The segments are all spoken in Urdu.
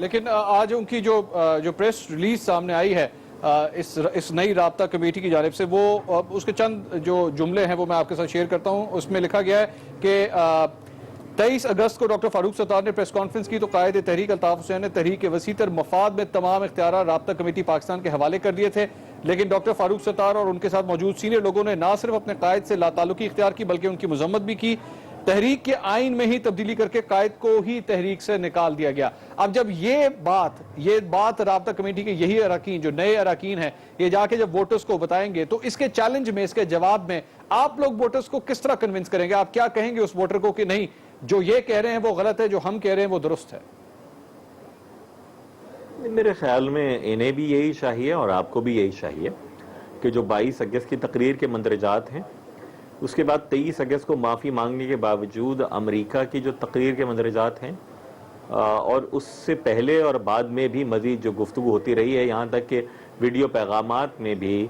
لیکن آج ان کی جو پریس ریلیز سامنے آئی ہے اس نئی رابطہ کمیٹی کی جانب سے، وہ اس کے چند جو جملے ہیں وہ میں آپ کے ساتھ شیئر کرتا ہوں. اس میں لکھا گیا ہے کہ 23 اگست کو ڈاکٹر فاروق ستار نے پریس کانفرنس کی تو قائد تحریک الطاف حسین نے تحریک کے وسیع تر مفاد میں تمام اختیارات رابطہ کمیٹی پاکستان کے حوالے کر دیے تھے، لیکن ڈاکٹر فاروق ستار اور ان کے ساتھ موجود سینئر لوگوں نے نہ صرف اپنے قائد سے لا تعلقی اختیار کی بلکہ ان کی مذمت بھی کی. تحریک کے آئین میں ہی تبدیلی کر کے قائد کو ہی تحریک سے نکال دیا گیا. اب جب یہ بات رابطہ کمیٹی کے یہی اراکین جو نئے اراکین ہیں یہ جا کے جب ووٹرز کو بتائیں گے تو اس کے چیلنج میں، اس کے جواب میں آپ لوگ ووٹرز کو کس طرح کنونس کریں گے؟ آپ کیا کہیں گے اس ووٹر کو کہ نہیں جو یہ کہہ رہے ہیں وہ غلط ہے، جو ہم کہہ رہے ہیں وہ درست ہے؟ میرے خیال میں انہیں بھی یہی چاہیے اور آپ کو بھی یہی چاہیے کہ جو 22 اگست کی تقریر کے مندرجات ہیں، اس کے بعد 23 اگست کو معافی مانگنے کے باوجود امریکہ کی جو تقریر کے مندرجات ہیں اور اس سے پہلے اور بعد میں بھی مزید جو گفتگو ہوتی رہی ہے، یہاں تک کہ ویڈیو پیغامات میں بھی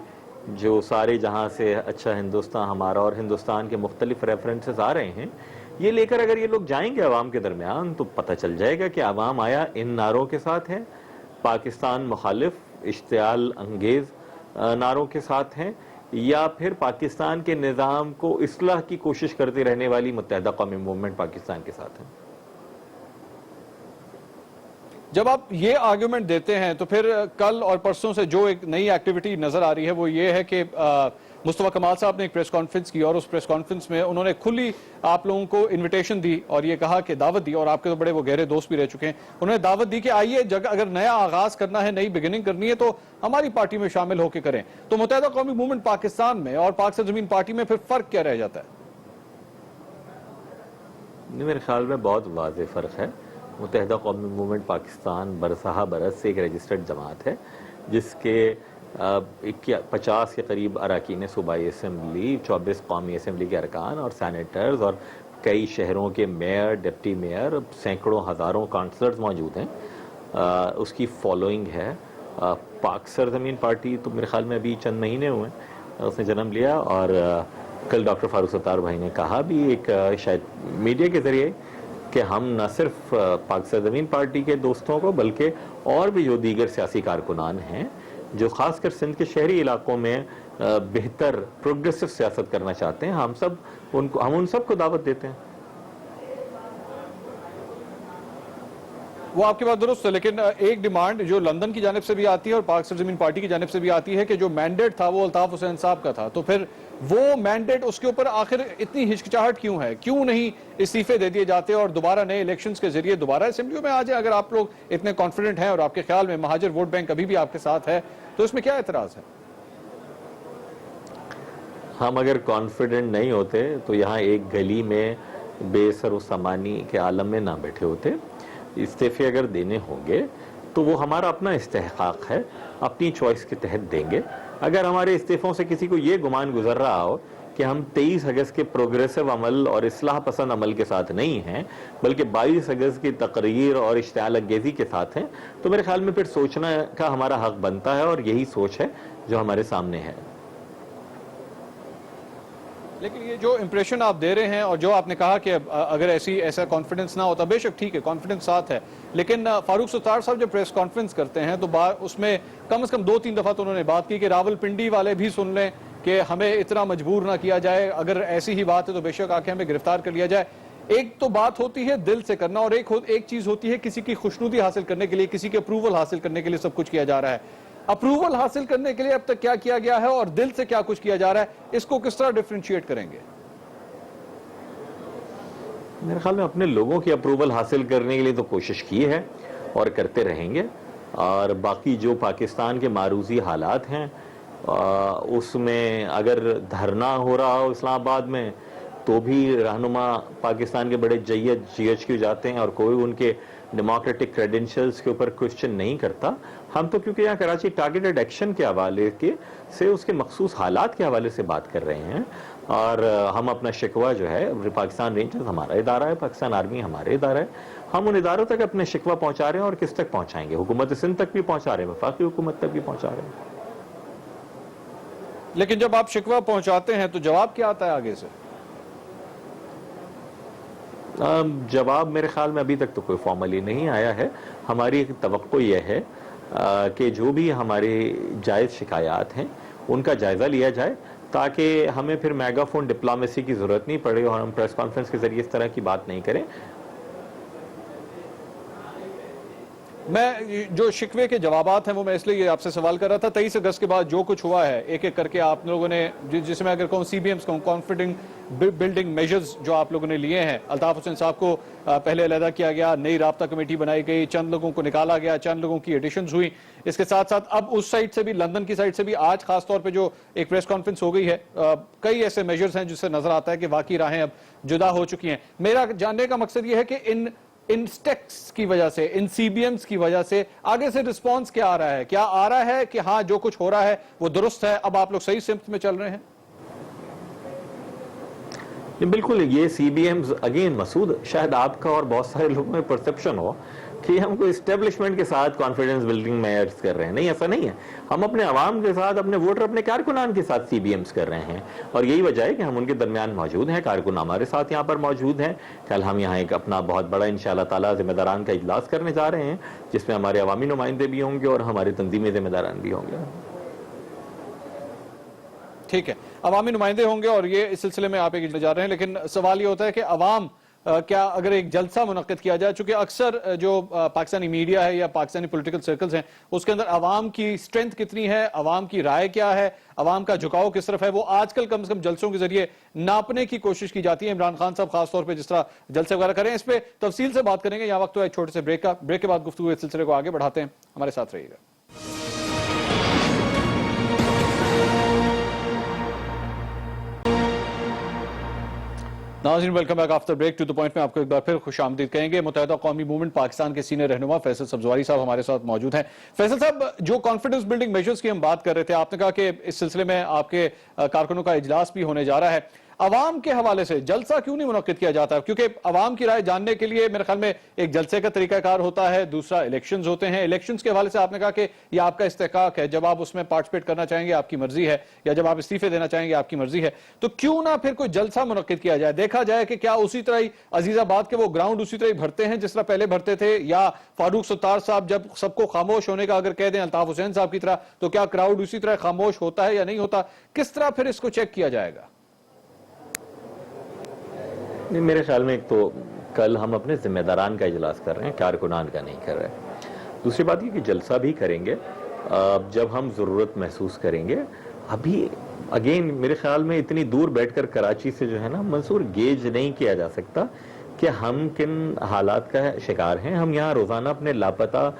جو سارے جہاں سے اچھا ہندوستان ہمارا اور ہندوستان کے مختلف ریفرنسز آ رہے ہیں، یہ لے کر اگر یہ لوگ جائیں گے عوام کے درمیان تو پتہ چل جائے گا کہ عوام آیا ان نعروں کے ساتھ ہے، پاکستان مخالف اشتعال انگیز نعروں کے ساتھ ہیں، یا پھر پاکستان کے نظام کو اصلاح کی کوشش کرتے رہنے والی متحدہ قومی موومنٹ پاکستان کے ساتھ ہیں. جب آپ یہ آرگیومنٹ دیتے ہیں تو پھر کل اور پرسوں سے جو ایک نئی ایکٹیویٹی نظر آ رہی ہے وہ یہ ہے کہ مصطفیٰ کمال صاحب نے ایک پریس کانفرنس کی اور اس پریس کانفرنس میں انہوں نے کھلی آپ لوگوں کو انویٹیشن دی اور یہ کہا کہ دعوت دی، اور آپ کے تو بڑے وہ گہرے دوست بھی رہ چکے ہیں، انہوں نے دعوت دی کہ آئیے اگر نیا آغاز کرنا ہے، نئی بگننگ کرنی ہے تو ہماری پارٹی میں شامل ہو کے کریں. تو متحدہ قومی موومنٹ پاکستان میں اور پاک سرزمین پارٹی میں پھر فرق کیا رہ جاتا ہے؟ میرے خیال میں بہت واضح فرق ہے. متحدہ قومی موومنٹ پاکستان برسہ برس سے ایک رجسٹرڈ جماعت ہے جس کے 50 کے قریب اراکین صوبائی اسمبلی، 24 قومی اسمبلی کے ارکان اور سینیٹرز اور کئی شہروں کے میئر، ڈپٹی میئر، سینکڑوں ہزاروں کانسلرز موجود ہیں. اس کی فالوئنگ ہے. پاک سرزمین پارٹی تو میرے خیال میں ابھی چند مہینے ہوئے ہیں اس نے جنم لیا، اور کل ڈاکٹر فاروق ستار بھائی نے کہا بھی ایک شاید میڈیا کے ذریعے کہ ہم نہ صرف پاک سرزمین پارٹی کے دوستوں کو بلکہ اور بھی جو دیگر سیاسی کارکنان ہیں جو خاص کر سندھ کے شہری علاقوں میں بہتر پروگریسو سیاست کرنا چاہتے ہیں، ہم ان سب کو دعوت دیتے ہیں. وہ آپ کی بات درست ہے، لیکن ایک ڈیمانڈ جو لندن کی جانب سے بھی آتی ہے اور پاک سرزمین پارٹی کی جانب سے بھی آتی ہے کہ جو مینڈیٹ تھا وہ الطاف حسین صاحب کا تھا، تو پھر وہ مینڈیٹ اس کے اوپر آخر اتنی ہچکچاہٹ کیوں ہے؟ کیوں نہیں استعفے دے دیے جاتے اور دوبارہ نئے الیکشنز کے ذریعے دوبارہ اسمبلیوں میں آ جائیں؟ اگر آپ لوگ اتنے کانفیڈنٹ ہیں اور آپ کے خیال میں مہاجر ووٹ بینک ابھی بھی آپ کے ساتھ ہے تو اس میں کیا اعتراض ہے؟ ہم اگر کانفیڈنٹ نہیں ہوتے تو یہاں ایک گلی میں بے سر و سامانی کے عالم میں نہ بیٹھے ہوتے. استعفے اگر دینے ہوں گے تو وہ ہمارا اپنا استحقاق ہے، اپنی چوائس کے تحت دیں گے. اگر ہمارے استعفوں سے کسی کو یہ گمان گزر رہا ہو کہ ہم 23 اگست کے پروگریسو عمل اور اصلاح پسند عمل کے ساتھ نہیں ہیں بلکہ 22 اگست کی تقریر اور اشتعال انگیزی کے ساتھ ہیں، تو میرے خیال میں پھر سوچنا کا ہمارا حق بنتا ہے، اور یہی سوچ ہے جو ہمارے سامنے ہے. لیکن یہ جو امپریشن آپ دے رہے ہیں اور جو آپ نے کہا کہ اگر ایسا کانفیڈنس نہ ہوتا، بے شک ٹھیک ہے کانفیڈنس ساتھ ہے، لیکن فاروق ستار صاحب جب پریس کانفرنس کرتے ہیں تو اس میں کم از کم 2-3 دفعہ تو انہوں نے بات کی کہ راول پنڈی والے بھی سن لیں کہ ہمیں اتنا مجبور نہ کیا جائے، اگر ایسی ہی بات ہے تو بے شک آ کے ہمیں گرفتار کر لیا جائے. ایک تو بات ہوتی ہے دل سے کرنا اور ایک چیز ہوتی ہے کسی کی خوشنودی حاصل کرنے کے لیے، کسی کے اپروول حاصل کرنے کے لیے سب کچھ کیا جا رہا ہے. اپروول حاصل کرنے کے لیے اب تک کیا کیا گیا ہے اور دل سے کیا کچھ کیا جا رہا ہے، اس کو کس طرح ڈیفرینشیٹ کریں گے؟ میرے خیال میں اپنے لوگوں کی اپروول حاصل کرنے کے لیے تو کوشش کی ہے اور کرتے رہیں گے، اور باقی جو پاکستان کے معروضی حالات ہیں اس میں اگر دھرنا ہو رہا ہو اسلام آباد میں تو بھی رہنما پاکستان کے بڑے جید جی ایچ کیو جاتے ہیں اور کوئی ان کے ڈیموکریٹک کریڈنشلز کے اوپر کوشچن نہیں کرتا. ہم تو کیونکہ یہاں کراچی ٹارگیٹڈ ایکشن کے حوالے سے اس کے مخصوص حالات کے حوالے سے بات کر رہے ہیں، اور ہم اپنا شکوہ جو ہے پاکستان رینجرز ہمارا ادارہ ہے، پاکستان آرمی ہمارے ادارہ ہے، ہم ان اداروں تک اپنے شکوہ پہنچا رہے ہیں اور کس تک پہنچائیں گے؟ حکومت سندھ تک بھی پہنچا رہے ہیں، وفاقی حکومت تک بھی پہنچا رہے ہیں. لیکن جب آپ شکوہ پہنچاتے ہیں تو جواب کیا آتا ہے آگے سے؟ جواب میرے خیال میں ابھی تک تو کوئی فارملی نہیں آیا ہے. ہماری توقع یہ ہے کہ جو بھی ہمارے جائز شکایات ہیں ان کا جائزہ لیا جائے تاکہ ہمیں پھر میگا فون ڈپلومیسی کی ضرورت نہیں پڑے اور ہم پریس کانفرنس کے ذریعے اس طرح کی بات نہیں کریں. میں جو شکوے کے جوابات ہیں وہ میں اس لیے آپ سے سوال کر رہا تھا. 23 اگست کے بعد جو کچھ ہوا ہے ایک ایک کر کے آپ لوگوں نے, جس میں اگر کہوں سی بی ایمز کہوں, کانفیڈنٹ بلڈنگ میجرز جو آپ لوگوں نے لیے ہیں. الطاف حسین صاحب کو پہلے علیحدہ کیا گیا, نئی رابطہ کمیٹی بنائی گئی, چند لوگوں کو نکالا گیا, چند لوگوں کی ایڈیشنز ہوئی. اس کے ساتھ ساتھ اب اس سائٹ سے بھی, لندن کی سائٹ سے بھی آج خاص طور پہ جو ایک پریس کانفرنس ہو گئی ہے, کئی ایسے میجرز ہیں جس سے نظر آتا ہے کہ واقعی راہیں اب جدا ہو چکی ہیں. میرا جاننے کا مقصد یہ ہے کہ ان سٹیکس کی وجہ سے, ان سی بی ایمز کی وجہ سے آگے سے رسپانس کیا آ رہا ہے؟ کیا آ رہا ہے کہ ہاں جو کچھ ہو رہا ہے وہ درست ہے, اب آپ لوگ صحیح سمت میں چل رہے ہیں؟ بالکل. یہ سی بی ایمز اگین مسعود, شاید آپ کا اور بہت سارے لوگوں میں پرسپشن ہو کہ ہم کو اسٹیبلشمنٹ کے ساتھ کانفیڈنس بلڈنگ میئرز کر رہے ہیں. نہیں, ایسا نہیں ہے. ہم اپنے عوام کے ساتھ, اپنے ووٹر, اپنے کارکنان کے ساتھ سی بی ایمز کر رہے ہیں, اور یہی وجہ ہے کہ ہم ان کے درمیان موجود ہیں. کارکن ہمارے ساتھ یہاں پر موجود ہیں. کل ہم یہاں ایک اپنا بہت بڑا انشاءاللہ تعالیٰ ذمہ داران کا اجلاس کرنے جا رہے ہیں جس میں ہمارے عوامی نمائندے بھی ہوں گے اور ہمارے تنظیمی ذمہ داران بھی ہوں گے. ٹھیک ہے, عوامی نمائندے ہوں گے اور یہ اس سلسلے میں آپ ایک جا رہے ہیں. لیکن سوال یہ ہوتا ہے کہ عوام کیا اگر ایک جلسہ منعقد کیا جائے, چونکہ اکثر جو پاکستانی میڈیا ہے یا پاکستانی پولیٹیکل سرکلز ہیں اس کے اندر عوام کی سٹرینتھ کتنی ہے, عوام کی رائے کیا ہے, عوام کا جھکاؤ کس طرف ہے, وہ آج کل کم سے کم جلسوں کے ذریعے ناپنے کی کوشش کی جاتی ہے. عمران خان صاحب خاص طور پہ جس طرح جلسے وغیرہ کریں, اس پہ تفصیل سے بات کریں گے. یہاں وقت تو ہے ایک چھوٹے سے بریک کا. بریک کے بعد گفتگو اس سلسلے کو آگے بڑھاتے ہیں, ہمارے ساتھ رہیے گا. ناظرین welcome back after break. To the point میں آپ کو ایک بار پھر خوش آمدید کہیں گے. متحدہ قومی موومنٹ پاکستان کے سینئر رہنما فیصل سبزواری صاحب ہمارے ساتھ موجود ہیں. فیصل صاحب, جو کانفیڈنس بلڈنگ میجرز کی ہم بات کر رہے تھے, آپ نے کہا کہ اس سلسلے میں آپ کے کارکنوں کا اجلاس بھی ہونے جا رہا ہے. عوام کے حوالے سے جلسہ کیوں نہیں منعقد کیا جاتا ہے؟ کیونکہ عوام کی رائے جاننے کے لیے میرے خیال میں ایک جلسے کا طریقہ کار ہوتا ہے, دوسرا الیکشنز ہوتے ہیں. الیکشنز کے حوالے سے آپ نے کہا کہ یہ آپ کا استحقاق ہے, جب آپ اس میں پارٹیسپیٹ کرنا چاہیں گے آپ کی مرضی ہے, یا جب آپ استعفے دینا چاہیں گے آپ کی مرضی ہے. تو کیوں نہ پھر کوئی جلسہ منعقد کیا جائے, دیکھا جائے کہ کیا اسی طرح ہی عزیز آباد کے وہ گراؤنڈ اسی طرح ہی بھرتے ہیں جس طرح پہلے بھرتے تھے, یا فاروق ستار صاحب جب سب کو خاموش ہونے کا اگر کہہ دیں الطاف حسین صاحب کی طرح, تو کیا کراؤڈ اسی طرح خاموش ہوتا ہے یا نہیں ہوتا؟ کس طرح پھر اس کو چیک کیا جائے گا؟ نہیں, میرے خیال میں ایک تو کل ہم اپنے ذمہ داران کا اجلاس کر رہے ہیں, کارکنان کا نہیں کر رہے. دوسری بات یہ کہ جلسہ بھی کریں گے جب ہم ضرورت محسوس کریں گے. ابھی اگین میرے خیال میں اتنی دور بیٹھ کر کراچی سے جو ہے نا منصور گیج نہیں کیا جا سکتا کہ ہم کن حالات کا شکار ہیں. ہم یہاں روزانہ اپنے لاپتہ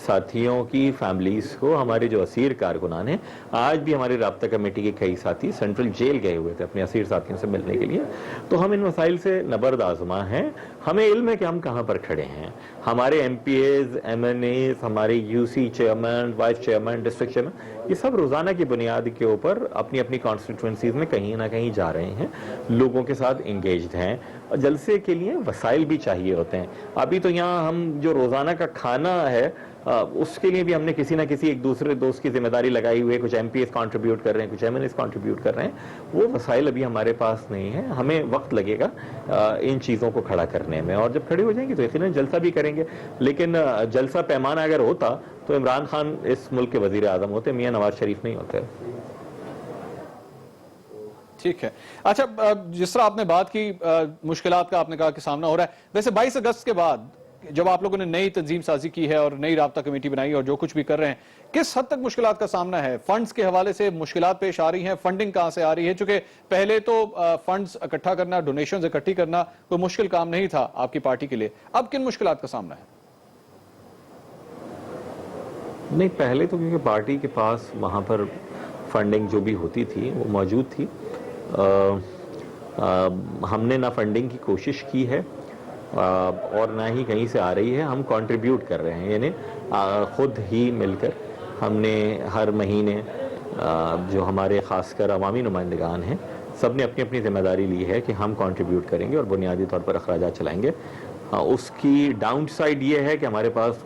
ساتھیوں کی فیملیز کو, ہمارے جو اسیر کارکنان ہیں, آج بھی ہماری رابطہ کمیٹی کے کئی ساتھی سینٹرل جیل گئے ہوئے تھے اپنے اسیر ساتھیوں سے ملنے کے لیے. تو ہم ان مسائل سے نبرد آزما ہیں. ہمیں علم ہے کہ ہم کہاں پر کھڑے ہیں. ہمارے M P As, M N As, ہمارے U C chairman, vice chairman, district chairman, یہ سب روزانہ کی بنیاد کے اوپر اپنی اپنی کانسٹیٹوئنسیز میں کہیں نہ کہیں جا رہے ہیں, لوگوں کے ساتھ انگیجڈ ہیں. جلسے کے لیے وسائل بھی چاہیے ہوتے ہیں. ابھی تو یہاں ہم جو روزانہ کا کھانا ہے اس کے لیے بھی ہم نے کسی نہ کسی ایک دوسرے دوست کی ذمہ داری لگائی ہوئی ہے. کچھ ایم پی ایس کانٹریبیوٹ کر رہے ہیں, کچھ ایم این ایس کانٹریبیوٹ کر رہے ہیں. وہ وسائل ابھی ہمارے پاس نہیں ہے. ہمیں وقت لگے گا ان چیزوں کو کھڑا کرنے میں, اور جب کھڑے ہو جائیں گے تو یقیناً جلسہ بھی کریں گے. لیکن جلسہ پیمانہ اگر ہوتا تو عمران خان اس ملک کے وزیر اعظم ہوتے, میاں نواز شریف نہیں ہوتے. ٹھیک ہے. اچھا, جس طرح آپ نے بات کی مشکلات کا, آپ نے کہا کہ سامنا ہو رہا ہے. ویسے 22 اگست کے بعد جب آپ لوگوں نے نئی تنظیم سازی کی ہے اور نئی رابطہ کمیٹی بنائی اور جو کچھ بھی کر رہے ہیں, کس حد تک مشکلات کا سامنا ہے؟ فنڈز کے حوالے سے مشکلات پیش آ رہی ہیں, فنڈنگ کہاں سے آ رہی ہے؟ چونکہ پہلے تو فنڈز اکٹھا کرنا, ڈونیشنز اکٹھی کرنا کوئی مشکل کام نہیں تھا آپ کی پارٹی کے لیے. اب کن مشکلات کا سامنا ہے؟ نہیں, پہلے تو کیونکہ پارٹی کے پاس وہاں پر فنڈنگ جو بھی ہوتی تھی وہ موجود تھی. ہم نے نہ فنڈنگ کی کوشش کی ہے اور نہ ہی کہیں سے آ رہی ہے. ہم کنٹریبیوٹ کر رہے ہیں, یعنی خود ہی مل کر ہم نے ہر مہینے جو ہمارے خاص کر عوامی نمائندگان ہیں سب نے اپنی اپنی ذمہ داری لی ہے کہ ہم کنٹریبیوٹ کریں گے اور بنیادی طور پر اخراجات چلائیں گے. اس کی ڈاؤن سائڈ یہ ہے کہ ہمارے پاس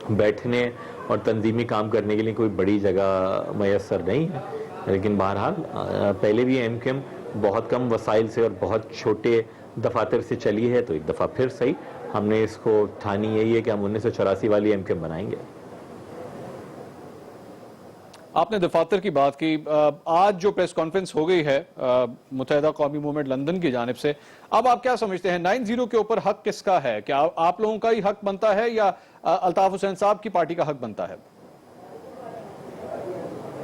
بیٹھنے اور تنظیمی کام کرنے کے لیے کوئی بڑی جگہ میسر نہیں ہے. لیکن بہرحال پہلے بھی ایم کیو ایم بہت کم وسائل سے اور بہت چھوٹے دفاتر سے چلی ہے تو ایک دفعہ پھر صحیح ہم نے اس کو ٹھانی یہی ہے کہ ہم 1984 والی ایم کیو ایم بنائیں گے. آپ نے دفاتر کی بات کی. آج جو پریس کانفرنس ہو گئی ہے متحدہ قومی موومنٹ لندن کی جانب سے, اب آپ کیا سمجھتے ہیں 9-0 کے اوپر حق کس کا ہے؟ کیا آپ لوگوں کا ہی حق بنتا ہے یا الطاف حسین صاحب کی پارٹی کا حق بنتا ہے؟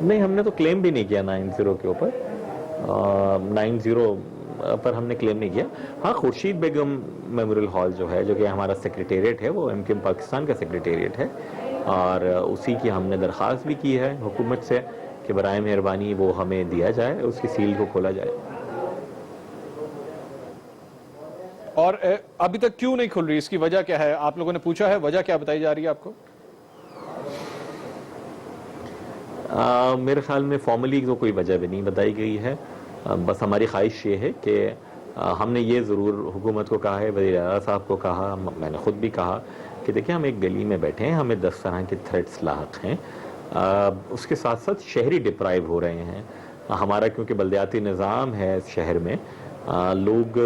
نہیں, ہم نے تو کلیم بھی نہیں کیا 9-0 کے اوپر. 9-0 پر ہم نے کلیم نہیں کیا. ہاں, خورشید بیگم میموریل ہال جو ہے, جو کہ ہمارا سیکریٹریٹ ہے, وہ ایم کیو ایم پاکستان کا سیکریٹریٹ ہے, اور اسی کی ہم نے درخواست بھی کی ہے حکومت سے کہ برائے مہربانی وہ ہمیں دیا جائے, اس کی سیل کو کھولا جائے. اور ابھی تک کیوں نہیں کھل رہی, اس کی وجہ کیا ہے؟ آپ لوگوں نے پوچھا ہے, وجہ کیا بتائی جا رہی ہے آپ کو؟ میرے خیال میں فارملی تو کوئی وجہ بھی نہیں بتائی گئی ہے. بس ہماری خواہش یہ ہے کہ ہم نے یہ ضرور حکومت کو کہا ہے, وزیر اعلیٰ صاحب کو کہا, میں نے خود بھی کہا کہ دیکھیں ہم ایک گلی میں بیٹھے ہیں, ہمیں 10 طرح کے تھریٹس لاحق ہیں. اس کے ساتھ ساتھ شہری ڈپرائیو ہو رہے ہیں. ہمارا کیونکہ بلدیاتی نظام ہے اس شہر میں, لوگ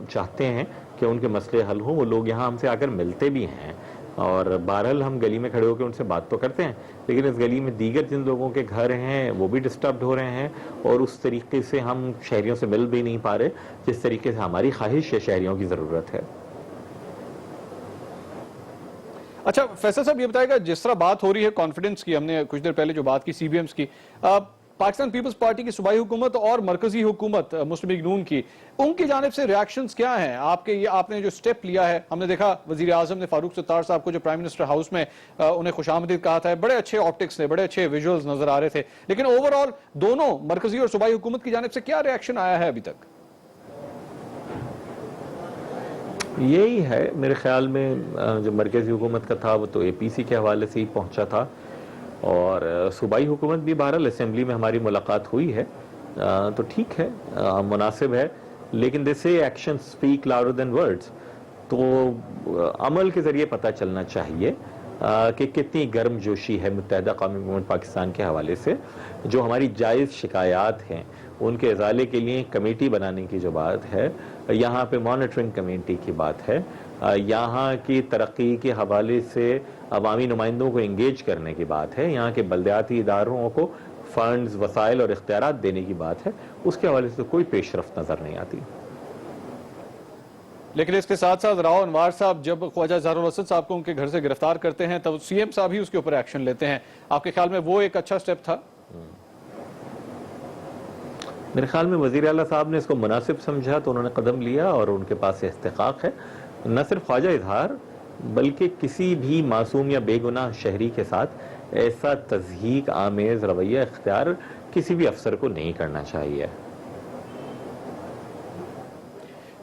چاہتے ہیں کہ ان کے مسئلے حل ہوں. وہ لوگ یہاں ہم سے آ کر ملتے بھی ہیں, اور بہرحال ہم گلی میں کھڑے ہو کے ان سے بات تو کرتے ہیں, لیکن اس گلی میں دیگر جن لوگوں کے گھر ہیں وہ بھی ڈسٹربڈ ہو رہے ہیں, اور اس طریقے سے ہم شہریوں سے مل بھی نہیں پا رہے جس طریقے سے ہماری خواہش ہے, شہریوں کی ضرورت ہے. اچھا فیصل صاحب, یہ بتائے گا جس طرح بات ہو رہی ہے کانفیڈنس کی, ہم نے کچھ دیر پہلے جو بات کی سی بی ایمز کی, پاکستان پیپلز پارٹی کی صوبائی حکومت اور مرکزی حکومت مسلم لیگ نون کی, ان کی جانب سے ریاکشنز کیا ہیں آپ کے؟ یہ آپ نے جو سٹیپ لیا ہے, ہم نے دیکھا وزیر اعظم نے فاروق ستار صاحب کو جو پرائم منسٹر ہاؤس میں انہیں خوش آمدید کہا تھا, بڑے اچھے آپٹکس تھے, بڑے اچھے ویژولز نظر آ رہے تھے, لیکن اوورآل دونوں مرکزی اور صوبائی حکومت کی جانب سے کیا ریاکشن آیا ہے ابھی تک؟ یہی ہے میرے خیال میں, جو مرکزی حکومت کا تھا وہ تو اے پی سی کے حوالے سے ہی پہنچا تھا, اور صوبائی حکومت بھی بہرحال اسمبلی میں ہماری ملاقات ہوئی ہے, تو ٹھیک ہے, مناسب ہے, لیکن دس سے action speak louder than words. تو عمل کے ذریعے پتہ چلنا چاہیے کہ کتنی گرم جوشی ہے متحدہ قومی موومنٹ پاکستان کے حوالے سے. جو ہماری جائز شکایات ہیں ان کے ازالے کے لیے کمیٹی بنانے کی جو بات ہے, یہاں پہ مانیٹرنگ کمیٹی کی بات ہے, یہاں کی ترقی کے حوالے سے عوامی نمائندوں کو انگیج کرنے کی بات ہے, یہاں کے بلدیاتی اداروں کو فنڈز, وسائل اور اختیارات دینے کی بات ہے, اس کے حوالے سے کوئی پیش رفت نظر نہیں آتی. لیکن اس کے ساتھ ساتھ راؤ انوار صاحب جب خواجہ اظہار الاسد صاحب کو ان کے گھر سے گرفتار کرتے ہیں تب سی ایم صاحب ہی اس کے اوپر ایکشن لیتے ہیں. آپ کے خیال میں وہ ایک اچھا سٹیپ تھا؟ میرے خیال میں وزیر اعلیٰ صاحب نے اس کو مناسب سمجھا تو انہوں نے قدم لیا, اور ان کے پاس استحقاق ہے. نہ صرف خواجہ اظہار بلکہ کسی بھی معصوم یا بے گناہ شہری کے ساتھ ایسا تضحیک آمیز رویہ اختیار کسی بھی افسر کو نہیں کرنا چاہیے.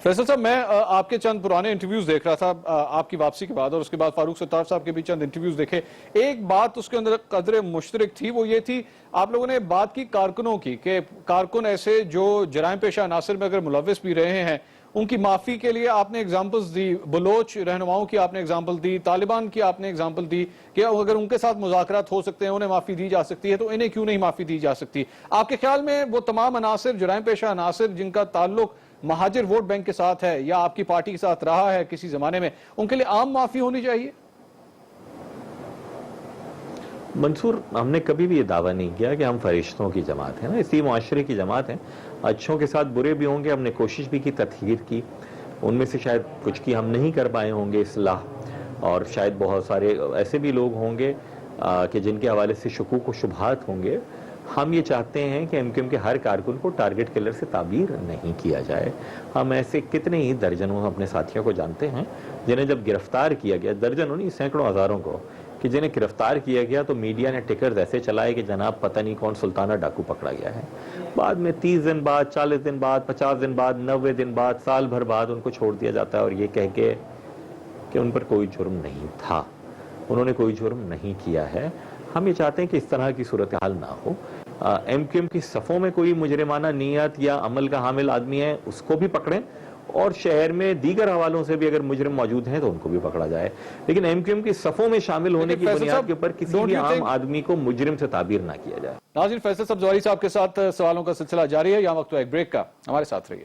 فیصل صاحب, میں آپ کے چند پرانے انٹرویوز دیکھ رہا تھا آپ کی واپسی کے بعد, اور اس کے بعد فاروق ستار صاحب کے بھی چند انٹرویوز دیکھے. ایک بات اس کے اندر قدر مشترک تھی, وہ یہ تھی آپ لوگوں نے بات کی کارکنوں کی, کہ کارکن ایسے جو جرائم پیشہ عناصر میں اگر ملوث بھی رہے ہیں ان کی معافی کے لیے آپ نے ایگزامپلز دی, بلوچ رہنماؤں کی آپ نے ایگزامپل دی, طالبان کی آپ نے ایگزامپل دی, کہ اگر ان کے ساتھ مذاکرات ہو سکتے ہیں, انہیں معافی دی جا سکتی ہے, تو انہیں کیوں نہیں معافی دی جا سکتی؟ آپ کے خیال میں وہ تمام عناصر, جرائم پیشہ عناصر جن کا تعلق مہاجر ووٹ بینک کے ساتھ ہے یا آپ کی پارٹی کے ساتھ رہا ہے کسی زمانے میں, ان کے لیے عام معافی ہونی چاہیے؟ منصور, ہم نے کبھی بھی یہ دعویٰ نہیں کیا کہ ہم فرشتوں کی جماعت ہیں, نا اسی معاشرے کی جماعت ہیں. اچھوں کے ساتھ برے بھی ہوں گے, ہم نے کوشش بھی کی تطہیر کی, ان میں سے شاید کچھ کی ہم نہیں کر پائے ہوں گے اصلاح, اور شاید بہت سارے ایسے بھی لوگ ہوں گے کہ جن کے حوالے سے شکوک و شبہات ہوں گے. ہم یہ چاہتے ہیں کہ ایم کیو ایم کے ہر کارکن کو ٹارگٹ کلر سے تعبیر نہیں کیا جائے. ہم ایسے کتنے ہی درجنوں اپنے ساتھیوں کو جانتے ہیں جنہیں جب گرفتار کیا گیا, درجنوں نہیں سینکڑوں ہزاروں کو, کہ جنہیں گرفتار کیا گیا تو میڈیا نے ٹکرز ایسے چلائے کہ جناب پتہ نہیں کون سلطانہ ڈاکو پکڑا گیا ہے. بعد میں 30 دن بعد, 40 دن بعد, 50 دن بعد, 90 دن بعد, سال بھر بعد ان کو چھوڑ دیا جاتا ہے, اور یہ کہہ کے کہ ان پر کوئی جرم نہیں تھا, انہوں نے کوئی جرم نہیں کیا ہے. ہم یہ چاہتے ہیں کہ اس طرح کی صورتحال نہ ہو. ایم کیو ایم کی صفوں میں کوئی مجرمانہ نیت یا عمل کا حامل آدمی ہے اس کو بھی پکڑیں, اور شہر میں دیگر حوالوں سے بھی اگر مجرم موجود ہیں تو ان کو بھی پکڑا جائے, لیکن ایم کیو ایم کی صفوں میں شامل ہونے کی بنیاد کے اوپر کسی بھی عام آدمی کو مجرم سے تعبیر نہ کیا جائے. ناظرین, فیصل صاحب زواری صاحب کے ساتھ سوالوں کا سلسلہ جاری ہے, یہاں وقت ایک بریک کا, ہمارے ساتھ رہیے.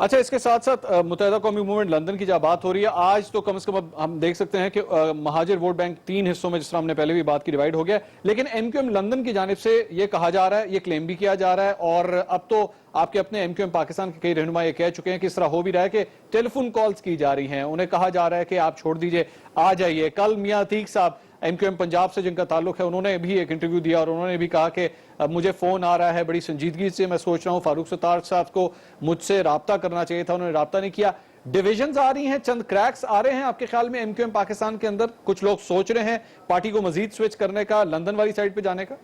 اچھا، اس کے ساتھ ساتھ متحدہ قومی موومنٹ لندن کی جب بات ہو رہی ہے، آج تو کم از کم اب ہم دیکھ سکتے ہیں کہ مہاجر ووٹ بینک 3 حصوں میں، جس طرح ہم نے پہلے بھی بات کی، ڈیوائیڈ ہو گیا، لیکن ایم کیو ایم لندن کی جانب سے یہ کہا جا رہا ہے، یہ کلیم بھی کیا جا رہا ہے، اور اب تو آپ کے اپنے ایم کیو ایم پاکستان کے کئی رہنما یہ کہہ چکے ہیں کہ اس طرح ہو بھی رہا ہے کہ ٹیلی فون کالز کی جا رہی ہیں، انہیں کہا جا رہا ہے کہ آپ چھوڑ دیجئے، آ جائیے۔ کل میاں عتیق صاحب ایم کیو ایم پنجاب سے جن کا تعلق ہے، انہوں نے بھی ایک انٹرویو دیا اور انہوں نے بھی کہا کہ مجھے فون آ رہا ہے بڑی سنجیدگی سے، میں سوچ رہا ہوں فاروق ستار صاحب کو مجھ سے رابطہ کرنا چاہیے تھا، انہوں نے رابطہ نہیں کیا۔ ڈویژنز آ رہی ہیں، چند کریکس آ رہے ہیں آپ کے خیال میں ایم کیو ایم پاکستان کے اندر؟ کچھ لوگ سوچ رہے ہیں پارٹی کو مزید سوئچ کرنے کا، لندن والی سائٹ پہ جانے کا؟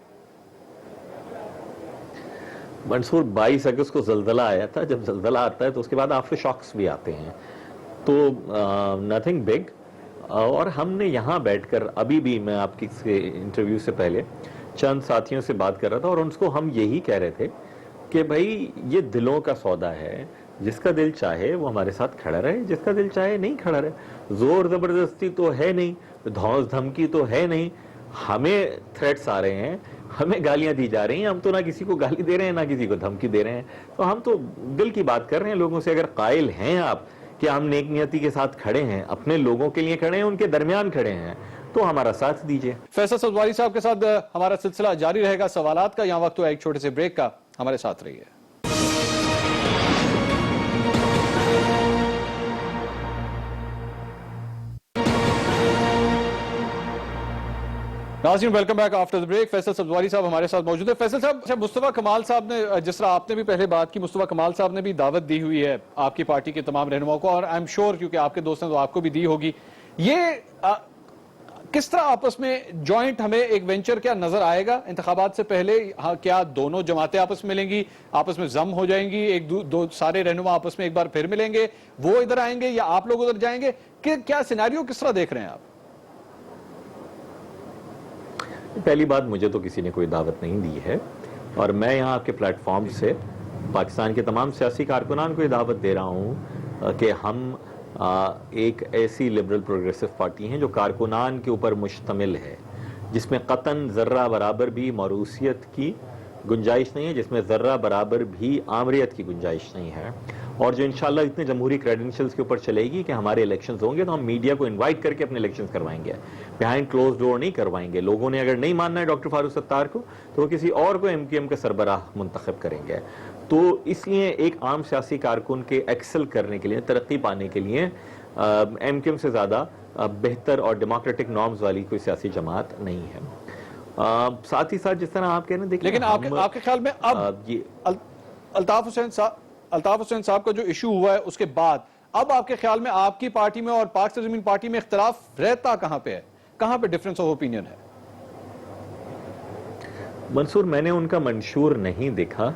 منصور، 22 اگست کو زلزلہ آیا تھا، جب زلزلہ آتا ہے تو اس کے بعد آفٹر شاکس بھی آتے ہیں، تو نتھنگ بگ۔ اور ہم نے یہاں بیٹھ کر، ابھی بھی میں آپ کی انٹرویو سے پہلے چند ساتھیوں سے بات کر رہا تھا، اور ان کو ہم یہی کہہ رہے تھے کہ بھائی یہ دلوں کا سودا ہے، جس کا دل چاہے وہ ہمارے ساتھ کھڑا رہے، جس کا دل چاہے نہیں کھڑا رہے۔ زور زبردستی تو ہے نہیں، دھونس دھمکی تو ہے نہیں، ہمیں تھریٹس آ رہے ہیں، ہمیں گالیاں دی جا رہی ہیں، ہم تو نہ کسی کو گالی دے رہے ہیں نہ کسی کو دھمکی دے رہے ہیں، تو ہم تو دل کی بات کر رہے ہیں لوگوں سے۔ اگر قائل ہیں آپ کہ ہم نیک نیتی کے ساتھ کھڑے ہیں، اپنے لوگوں کے لیے کھڑے ہیں، ان کے درمیان کھڑے ہیں، تو ہمارا ساتھ دیجئے۔ فیصل سبزواری صاحب کے ساتھ ہمارا سلسلہ جاری رہے گا سوالات کا، یہاں وقت ہوا ایک چھوٹے سے بریک کا، ہمارے ساتھ رہیے۔ ناظرین، welcome back after the break. Faisal Sabzwari صاحب ہمارے ساتھ موجود ہے۔ فیصل صاحب، مصطفیٰ کمال صاحب نے، جس طرح آپ نے بھی پہلے بات کی، مصطفیٰ کمال صاحب نے بھی دعوت دی ہوئی ہے آپ کی پارٹی کے تمام رہنماؤں کو، اور آئی ایم شیور کیونکہ آپ کے دوست ہیں تو آپ کو بھی دی ہوگی۔ یہ کس طرح آپس میں جوائنٹ ہمیں ایک وینچر کیا نظر آئے گا انتخابات سے پہلے؟ کیا دونوں جماعتیں آپس میں ملیں گی، آپس میں ضم ہو جائیں گی، ایک دو سارے رہنما آپس میں ایک بار پھر ملیں گے، وہ ادھر آئیں گے یا آپ لوگ ادھر جائیں گے؟ کیا سیناریو کس طرح دیکھ رہے ہیں آپ؟ پہلی بات، مجھے تو کسی نے کوئی دعوت نہیں دی ہے، اور میں یہاں آپ کے پلیٹ فارم سے پاکستان کے تمام سیاسی کارکنان کو یہ دعوت دے رہا ہوں کہ ہم ایک ایسی لبرل پروگریسو پارٹی ہیں جو کارکنان کے اوپر مشتمل ہے، جس میں قطعاً ذرہ برابر بھی موروثیت کی گنجائش نہیں ہے، جس میں ذرہ برابر بھی آمریت کی گنجائش نہیں ہے، اور جو انشاءاللہ اتنے جمہوری کریڈنشلز کے اوپر چلے گی کہ ہمارے الیکشنز ہوں گے تو ہم میڈیا کو انوائٹ کر کے اپنے الیکشنز کروائیں گے، بیہائنڈ کلوز ڈور نہیں کروائیں گے۔ لوگوں نے اگر نہیں ماننا ہے ڈاکٹر فاروق ستار کو تو وہ کسی اور کو ایم کیو ایم کا سربراہ منتخب کریں گے۔ تو اس لیے ایک عام سیاسی کارکن کے ایکسل کرنے کے لیے، ترقی پانے کے لیے، ایم کیو ایم سے زیادہ بہتر اور ڈیموکریٹک نارمز والی کوئی سیاسی جماعت نہیں ہے۔ ساتھ ہی ساتھ جس طرح آپ کہنا، دیکھیں، لیکن آپ کے خیال میں اب الطاف حسین صاحب کا جو ایشو ہوا ہے اس کے بعد، اب آپ کے خیال میں آپ کی پارٹی میں اور پاک سرزمین پارٹی میں اختلاف رہتا کہاں پہ ہے؟ کہاں پہ ڈیفرنس آف اوپینین ہے؟ منصور، میں نے ان کا منشور نہیں دیکھا،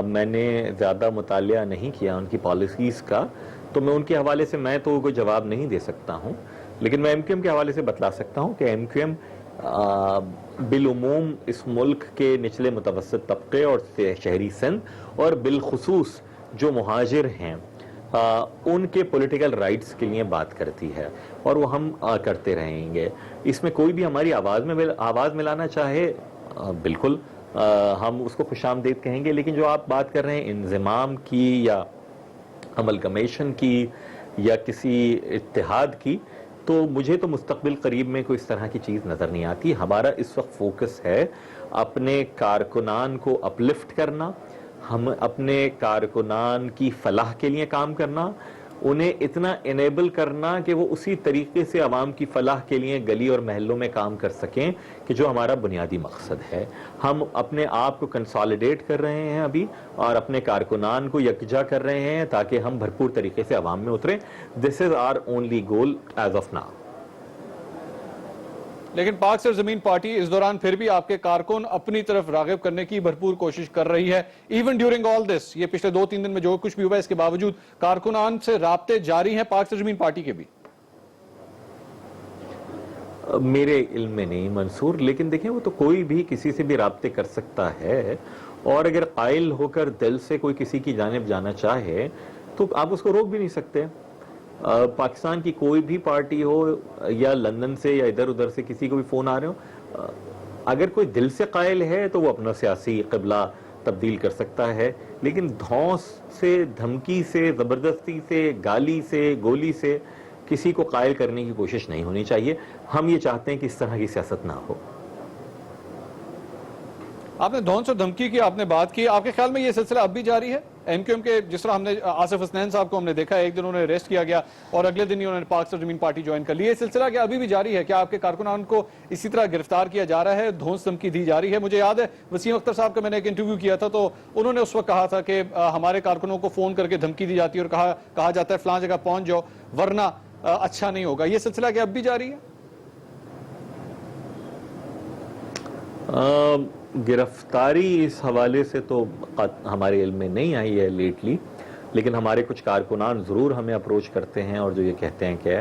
میں نے زیادہ مطالعہ نہیں کیا ان کی پالیسیز کا، تو میں ان کے حوالے سے میں تو کوئی جواب نہیں دے سکتا ہوں، لیکن میں ایم کیو ایم کے حوالے سے بتلا سکتا ہوں کہ ایم کیو ایم بالعموم اس ملک کے نچلے متوسط طبقے اور شہری سندھ اور بالخصوص جو مہاجر ہیں ان کے پولیٹیکل رائٹس کے لیے بات کرتی ہے، اور وہ ہم کرتے رہیں گے۔ اس میں کوئی بھی ہماری آواز ملانا چاہے، بالکل ہم اس کو خوش آمدید کہیں گے، لیکن جو آپ بات کر رہے ہیں انضمام کی یا املگمیشن کی یا کسی اتحاد کی، تو مجھے تو مستقبل قریب میں کوئی اس طرح کی چیز نظر نہیں آتی۔ ہمارا اس وقت فوکس ہے اپنے کارکنان کو اپلفٹ کرنا، ہم اپنے کارکنان کی فلاح کے لیے کام کرنا، انہیں اتنا انیبل کرنا کہ وہ اسی طریقے سے عوام کی فلاح کے لیے گلی اور محلوں میں کام کر سکیں کہ جو ہمارا بنیادی مقصد ہے۔ ہم اپنے آپ کو کنسالیڈیٹ کر رہے ہیں ابھی، اور اپنے کارکنان کو یکجا کر رہے ہیں تاکہ ہم بھرپور طریقے سے عوام میں اتریں۔ This is our only goal as of now. لیکن پاک سرزمین پارٹی اس دوران پھر بھی آپ کے کارکن اپنی طرف راغب کرنے کی بھرپور کوشش کر رہی ہے، ایون ڈیورنگ آل دس، یہ پچھلے 2-3 دن میں جو کچھ بھی ہوا ہے اس کے باوجود کارکنان سے رابطے جاری ہیں پاک سرزمین پارٹی کے بھی؟ میرے علم میں نہیں منصور، لیکن دیکھیں وہ تو کوئی بھی کسی سے بھی رابطے کر سکتا ہے، اور اگر قائل ہو کر دل سے کوئی کسی کی جانب جانا چاہے تو آپ اس کو روک بھی نہیں سکتے۔ پاکستان کی کوئی بھی پارٹی ہو یا لندن سے یا ادھر ادھر سے کسی کو بھی فون آ رہے ہو، اگر کوئی دل سے قائل ہے تو وہ اپنا سیاسی قبلہ تبدیل کر سکتا ہے، لیکن دھونس سے، دھمکی سے، زبردستی سے، گالی سے، گولی سے کسی کو قائل کرنے کی کوشش نہیں ہونی چاہیے. ہم یہ چاہتے ہیں کہ اس طرح کی سیاست نہ ہو. آپ نے دھونس اور دھمکی کی آپ نے بات کی، آپ کے خیال میں یہ سلسلہ اب بھی جاری ہے؟ ایم کیو ایم کے جس طرح ہم نے آصف حسنین صاحب کو ہم نے دیکھا ہے، ایک دن انہیں اریسٹ کیا گیا اور اگلے دن ہی انہوں نے پاک سرزمین پارٹی جوائن کر لی. یہ سلسلہ کیا ابھی بھی جاری ہے؟ کیا آپ کے کارکنان کو اسی طرح گرفتار کیا جا رہا ہے، دھونس دھمکی دی جا رہی ہے؟ مجھے یاد ہے وسیم اختر صاحب کا میں نے ایک انٹرویو کیا تھا تو انہوں نے اس وقت کہا تھا کہ ہمارے کارکنوں کو فون کر کے دھمکی دی جاتی ہے اور کہا جاتا ہے فلاں جگہ پہنچ جاؤ ورنہ اچھا نہیں ہوگا. یہ سلسلہ کیا اب بھی جاری ہے؟ گرفتاری اس حوالے سے تو ہمارے علم میں نہیں آئی ہے لیٹلی، لیکن ہمارے کچھ کارکنان ضرور ہمیں اپروچ کرتے ہیں اور جو یہ کہتے ہیں کہ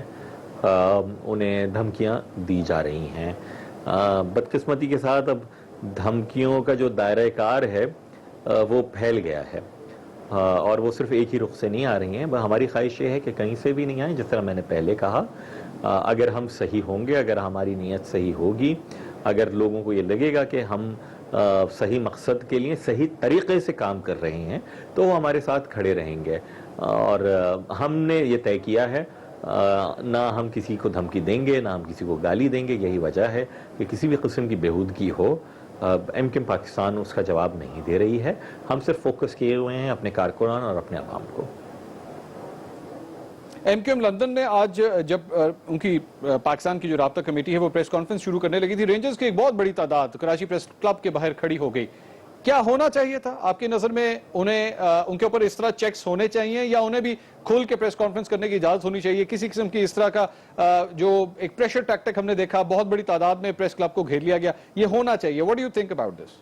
انہیں دھمکیاں دی جا رہی ہیں. بدقسمتی کے ساتھ اب دھمکیوں کا جو دائرہ کار ہے وہ پھیل گیا ہے اور وہ صرف ایک ہی رخ سے نہیں آ رہی ہیں. ہماری خواہش یہ ہے کہ کہیں سے بھی نہیں آئیں. جس طرح میں نے پہلے کہا، اگر ہم صحیح ہوں گے، اگر ہماری نیت صحیح ہوگی، اگر لوگوں کو یہ لگے گا کہ ہم صحیح مقصد کے لیے صحیح طریقے سے کام کر رہے ہیں تو وہ ہمارے ساتھ کھڑے رہیں گے. اور ہم نے یہ طے کیا ہے نہ ہم کسی کو دھمکی دیں گے، نہ ہم کسی کو گالی دیں گے. یہی وجہ ہے کہ کسی بھی قسم کی بےہودگی ہو ایم کیو ایم پاکستان اس کا جواب نہیں دے رہی ہے. ہم صرف فوکس کیے ہوئے ہیں اپنے کارکنان اور اپنے عوام کو. ایم کیو ایم لندن نے آج جب ان کی پاکستان کی جو رابطہ کمیٹی ہے وہ پریس کانفرنس شروع کرنے لگی تھی، رینجرز کی ایک بہت بڑی تعداد کراچی پریس کلب کے باہر کھڑی ہو گئی. کیا ہونا چاہیے تھا آپ کی نظر میں؟ ان کے اوپر اس طرح چیکس ہونے چاہیے یا انہیں بھی کھول کے پریس کانفرنس کرنے کی اجازت ہونی چاہیے؟ کسی قسم کی اس طرح کا جو ایک پریشر ٹیکٹک ہم نے دیکھا، بہت بڑی تعداد میں پریس کلب کو گھیر لیا گیا، یہ ہونا چاہیے. What do you think about this?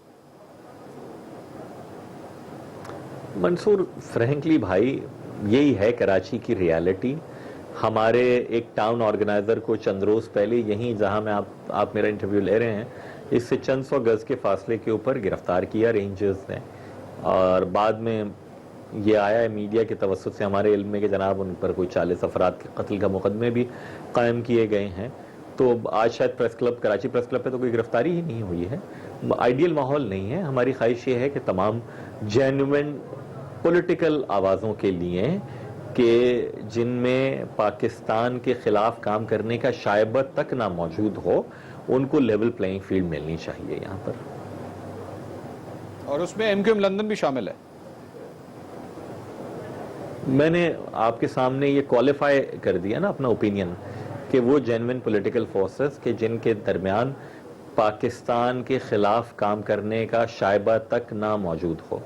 Mansoor, frankly بھائی، یہی ہے کراچی کی ریالٹی. ہمارے ایک ٹاؤن آرگنائزر کو چند روز پہلے یہیں جہاں میں آپ میرا انٹرویو لے رہے ہیں اس سے چند سو گز کے فاصلے کے اوپر گرفتار کیا رینجرز نے، اور بعد میں یہ آیا ہے میڈیا کے توسط سے ہمارے علم میں کہ جناب ان پر کوئی 40 افراد کے قتل کا مقدمے بھی قائم کیے گئے ہیں. تو آج شاید press club, Karachi press club پہ تو کوئی گرفتاری ہی نہیں ہوئی ہے. آئیڈیل ماحول نہیں ہے. ہماری خواہش یہ ہے کہ تمام جینوئن پولیٹیکل آوازوں کے لیے کہ جن میں پاکستان کے خلاف کام کرنے کا شائبہ تک نہ موجود ہو، ان کو لیول پلینگ فیلڈ ملنی چاہیے یہاں پر. اور اس میں ایم کیو ایم لندن بھی شامل ہے. میں نے آپ کے سامنے یہ کوالیفائی کر دیا نا اپنا اوپینین کہ وہ جینوئن پولیٹیکل فورسز کہ جن کے درمیان پاکستان کے خلاف کام کرنے کا شائبہ تک نہ موجود ہو.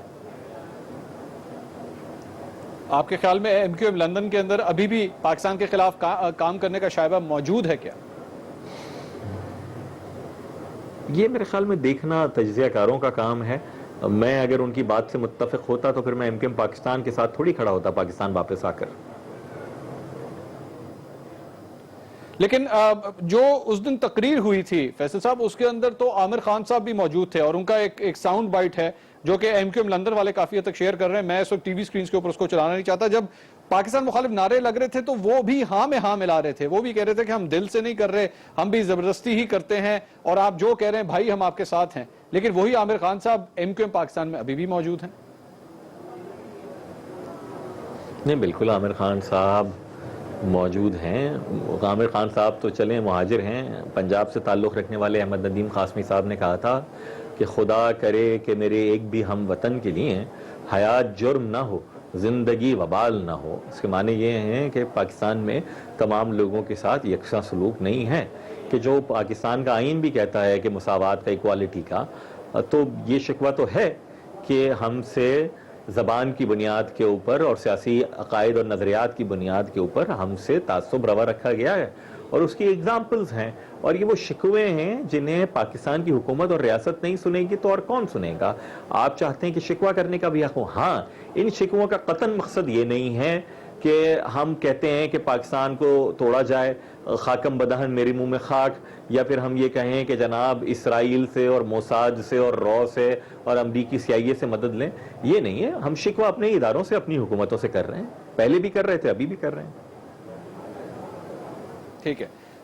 آپ کے خیال میں ایم کیو ایم لندن کے اندر ابھی بھی پاکستان کے خلاف کام کرنے کا شائبہ موجود ہے کیا؟ یہ میرے خیال میں دیکھنا تجزیہ کاروں کا کام ہے. میں اگر ان کی بات سے متفق ہوتا تو پھر میں ایم کیو ایم پاکستان کے ساتھ تھوڑی کھڑا ہوتا پاکستان واپس آ کر. لیکن جو اس دن تقریر ہوئی تھی فیصل صاحب، اس کے اندر تو عامر خان صاحب بھی موجود تھے اور ان کا ایک ساؤنڈ بائٹ ہے جو کہ ایم کیو ایم لندن والے کافی حد تک شیئر کر رہے ہیں. میں اس وقت ٹی وی سکرینز کے اوپر اس کو چلانا نہیں چاہتا. جب پاکستان مخالف نعرے لگ رہے تھے تو وہ بھی ہاں میں ہاں ملا رہے تھے. وہ بھی کہہ رہے تھے کہ ہم دل سے نہیں کر رہے، ہم بھی زبردستی ہی کرتے ہیں اور آپ جو کہہ رہے ہیں بھائی ہم آپ کے ساتھ ہیں. لیکن وہی عامر خان صاحب ایم کیو ایم پاکستان میں ابھی بھی موجود ہیں. نہیں، بالکل عامر خان صاحب موجود ہیں. عامر خان صاحب تو چلیں مہاجر ہیں. پنجاب سے تعلق رکھنے والے احمد ندیم قاسمی صاحب نے کہا تھا کہ خدا کرے کہ میرے ایک بھی ہم وطن کے لیے حیات جرم نہ ہو، زندگی وبال نہ ہو. اس کے معنی یہ ہیں کہ پاکستان میں تمام لوگوں کے ساتھ یکساں سلوک نہیں ہے، کہ جو پاکستان کا آئین بھی کہتا ہے کہ مساوات کا، ایکوالٹی کا. تو یہ شکوہ تو ہے کہ ہم سے زبان کی بنیاد کے اوپر اور سیاسی عقائد اور نظریات کی بنیاد کے اوپر ہم سے تعصب روا رکھا گیا ہے، اور اس کی ایگزامپلز ہیں. اور یہ وہ شکوے ہیں جنہیں پاکستان کی حکومت اور ریاست نہیں سنے گی تو اور کون سنے گا؟ آپ چاہتے ہیں کہ شکوہ کرنے کا بھی حق ہو. ہاں، ان شکووں کا قطعاً مقصد یہ نہیں ہے کہ ہم کہتے ہیں کہ پاکستان کو توڑا جائے، خاکم بدہن میرے منہ میں خاک، یا پھر ہم یہ کہیں کہ جناب اسرائیل سے اور موساد سے اور رو سے اور امریکی CIA سے مدد لیں. یہ نہیں ہے. ہم شکوہ اپنے اداروں سے، اپنی حکومتوں سے کر رہے ہیں. پہلے بھی کر رہے تھے، ابھی بھی کر رہے ہیں. ٹھیک ہے.